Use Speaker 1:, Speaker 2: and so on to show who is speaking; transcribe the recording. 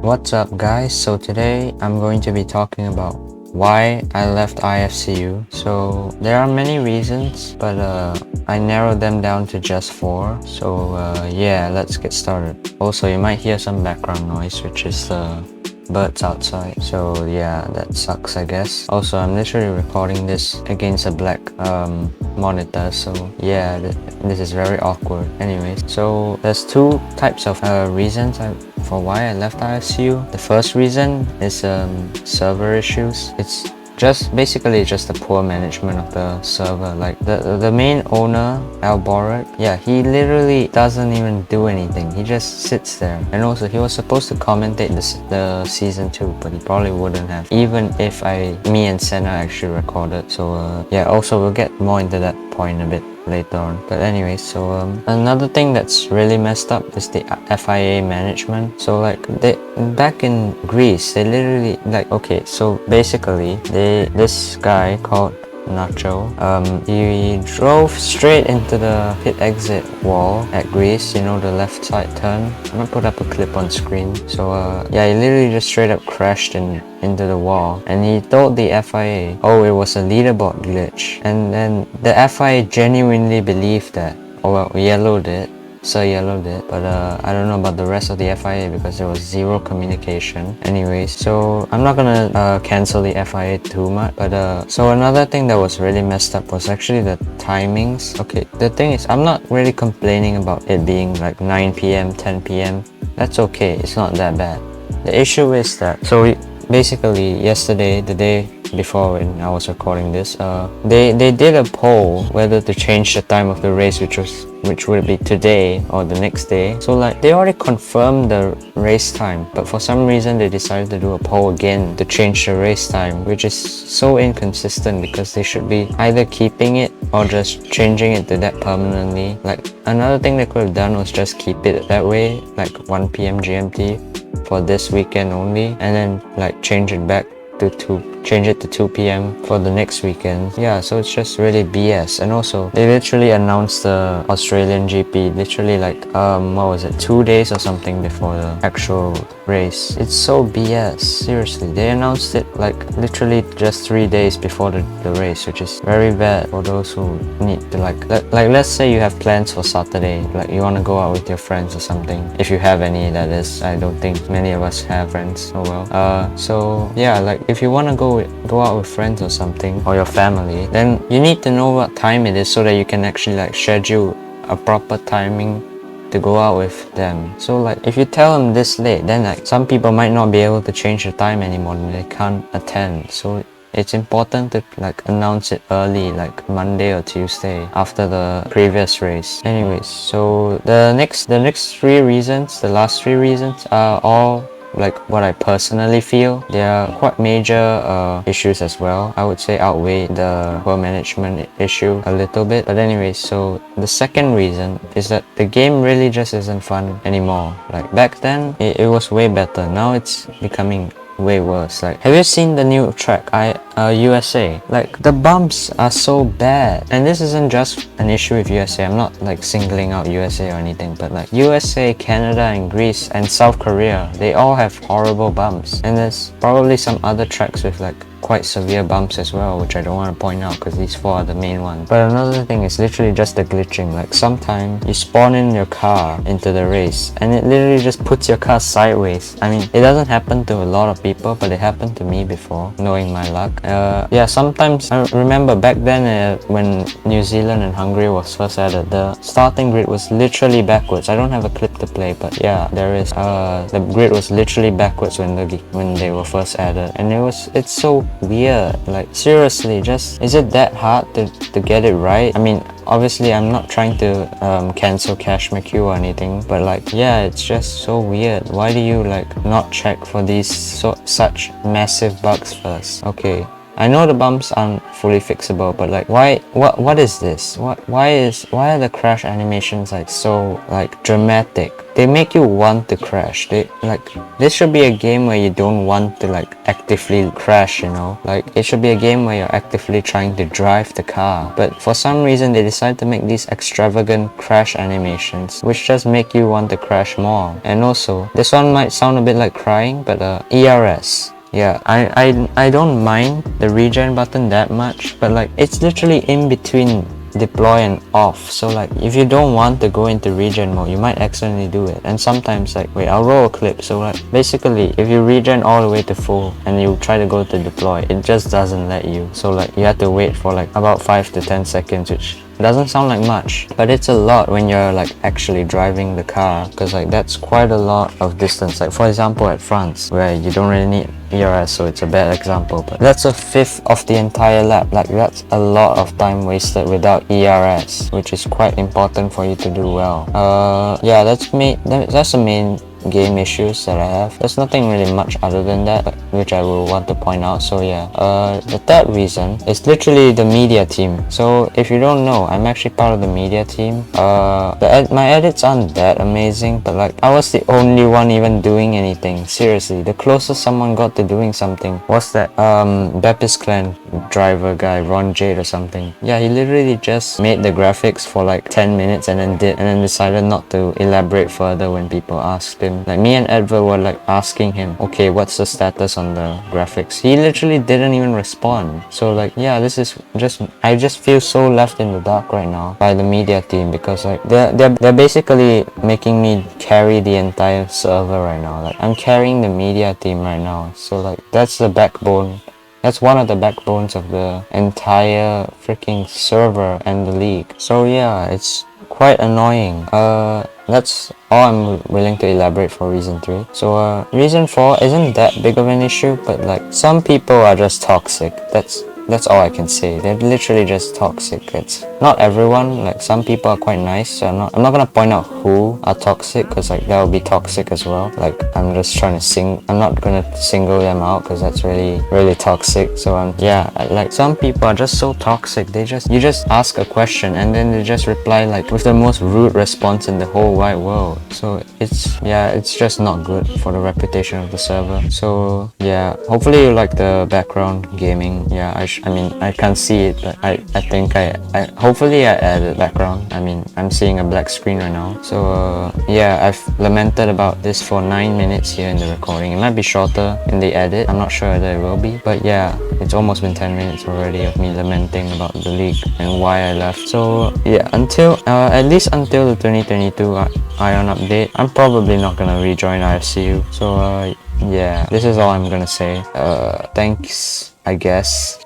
Speaker 1: What's up guys? So today I'm going to be talking about why I left IFCU. So there are many reasons, but I narrowed them down to just 4. So yeah, let's get started. Also, you might hear some background noise, which is the birds outside. So yeah, that sucks I guess. Also, I'm literally recording this against a black monitor, so yeah, this is very awkward. Anyways, so there's 2 types of reasons for why I left IFCU. The first reason is server issues. It's basically just the poor management of the server. Like the main owner, Alboret, yeah, he literally doesn't even do anything. He just sits there. And also, he was supposed to commentate the season 2, but he probably wouldn't have, even if me and Senna actually recorded. So yeah, also we'll get more into that point a bit later on. But anyways, so another thing that's really messed up is the FIA management. So like back in Greece, they literally okay, so basically this guy called Nacho, he drove straight into the pit exit wall at Greece, you know, the left side turn. I'm gonna put up a clip on screen. So yeah, he literally just straight up crashed into the wall, and he told the FIA, oh, it was a leaderboard glitch. And then the FIA genuinely believed that, or well, yellowed it, but I don't know about the rest of the FIA because there was zero communication. Anyways, so I'm not gonna cancel the FIA too much, but so another thing that was really messed up was actually the timings. Okay, the thing is, I'm not really complaining about it being like 9 p.m, 10 p.m. That's okay, it's not that bad. The issue is that, so basically yesterday, the day before when I was recording this, they did a poll whether to change the time of the race, which would be today or the next day. So like, they already confirmed the race time, but for some reason they decided to do a poll again to change the race time, which is so inconsistent because they should be either keeping it or just changing it to that permanently. Like, another thing they could have done was just keep it that way, like 1 p.m. GMT for this weekend only, and then like change it to 2 p.m. for the next weekend. Yeah, so it's just really BS. And also, they literally announced the Australian GP literally like what was it, 2 days or something before the actual race. It's so BS, seriously. They announced it like literally just 3 days before the race, which is very bad for those who need to like let's say you have plans for Saturday, like you want to go out with your friends or something, if you have any, that is. I don't think many of us have friends. Oh well. So yeah, like if you want to go out with friends or something, or your family, then you need to know what time it is so that you can actually like schedule a proper timing to go out with them. So like, if you tell them this late, then like some people might not be able to change the time anymore and they can't attend. So it's important to like announce it early, like Monday or Tuesday after the previous race. Anyways, so the next 3 reasons, the last 3 reasons are all like what I personally feel. They are quite major issues as well. I would say outweigh the poor management issue a little bit. But anyways, so the second reason is that the game really just isn't fun anymore. Like back then, it was way better. Now it's becoming way worse. Like, have you seen the new track USA? Like, the bumps are so bad, and this isn't just an issue with USA. I'm not like singling out USA or anything, but like USA, Canada and Greece and South Korea, they all have horrible bumps, and there's probably some other tracks with like quite severe bumps as well, which I don't want to point out because these 4 are the main ones. But another thing is literally just the glitching. Like, sometimes you spawn in your car into the race and it literally just puts your car sideways. I mean, it doesn't happen to a lot of people, but it happened to me before, knowing my luck. Yeah, sometimes I remember back then when New Zealand and Hungary was first added, the starting grid was literally backwards. I don't have a clip to play, but yeah, there is. The grid was literally backwards when they were first added, and it's so weird. Like, seriously, just, is it that hard to get it right? I mean, obviously I'm not trying to cancel Cash McHugh or anything, but like, yeah, it's just so weird. Why do you like not check for these such massive bugs first? Okay, I know the bumps aren't fully fixable, but like, what is this? Why are the crash animations like so like dramatic? They make you want to crash. This should be a game where you don't want to like actively crash, you know? Like, it should be a game where you're actively trying to drive the car. But for some reason, they decide to make these extravagant crash animations, which just make you want to crash more. And also, this one might sound a bit like crying, but ERS. Yeah, I don't mind the regen button that much, but like, it's literally in between deploy and off. So like, if you don't want to go into regen mode, you might accidentally do it. And sometimes like, wait, I'll roll a clip. So like, basically, if you regen all the way to full and you try to go to deploy, it just doesn't let you. So like, you have to wait for like about 5 to 10 seconds, which doesn't sound like much, but it's a lot when you're like actually driving the car, because like, that's quite a lot of distance. Like, for example, at France, where you don't really need ERS, so it's a bad example, but that's a fifth of the entire lap. Like, that's a lot of time wasted without ERS, which is quite important for you to do well. Yeah, that's the main game issues that I have. There's nothing really much other than that which I will want to point out. So yeah, the third reason is literally the media team. So if you don't know, I'm actually part of the media team. My edits aren't that amazing, but like, I was the only one even doing anything. Seriously, the closest someone got to doing something was that Baptist Clan driver guy, Ron Jade or something. Yeah, he literally just made the graphics for like 10 minutes and then decided not to elaborate further when people asked him. Like, me and Edward were like asking him, okay, what's the status on the graphics? He literally didn't even respond. So like, yeah, this is I just feel so left in the dark right now by the media team, because like, they're basically making me carry the entire server right now. Like, I'm carrying the media team right now. So like, that's the backbone. That's one of the backbones of the entire freaking server and the league. So yeah, it's quite annoying. That's all I'm willing to elaborate for reason 3. So reason 4 isn't that big of an issue, but like, some people are just toxic. That's all I can say. They're literally just toxic. It's not everyone. Like, some people are quite nice. So I'm not gonna point out who are toxic, because like, that would be toxic as well. Like, I'm just trying to I'm not gonna single them out, because that's really toxic. So yeah, like, some people are just so toxic. You just ask a question and then they just reply like with the most rude response in the whole wide world. So it's just not good for the reputation of the server. So yeah, hopefully you like the background gaming. Yeah, I mean, I can't see it, but I think hopefully I added background. I mean, I'm seeing a black screen right now. So yeah, I've lamented about this for 9 minutes here in the recording. It might be shorter in the edit. I'm not sure whether it will be, but yeah, it's almost been 10 minutes already of me lamenting about the league and why I left. So yeah, at least until the 2022 ION update, I'm probably not gonna rejoin IFCU. So yeah, this is all I'm gonna say. Thanks, I guess,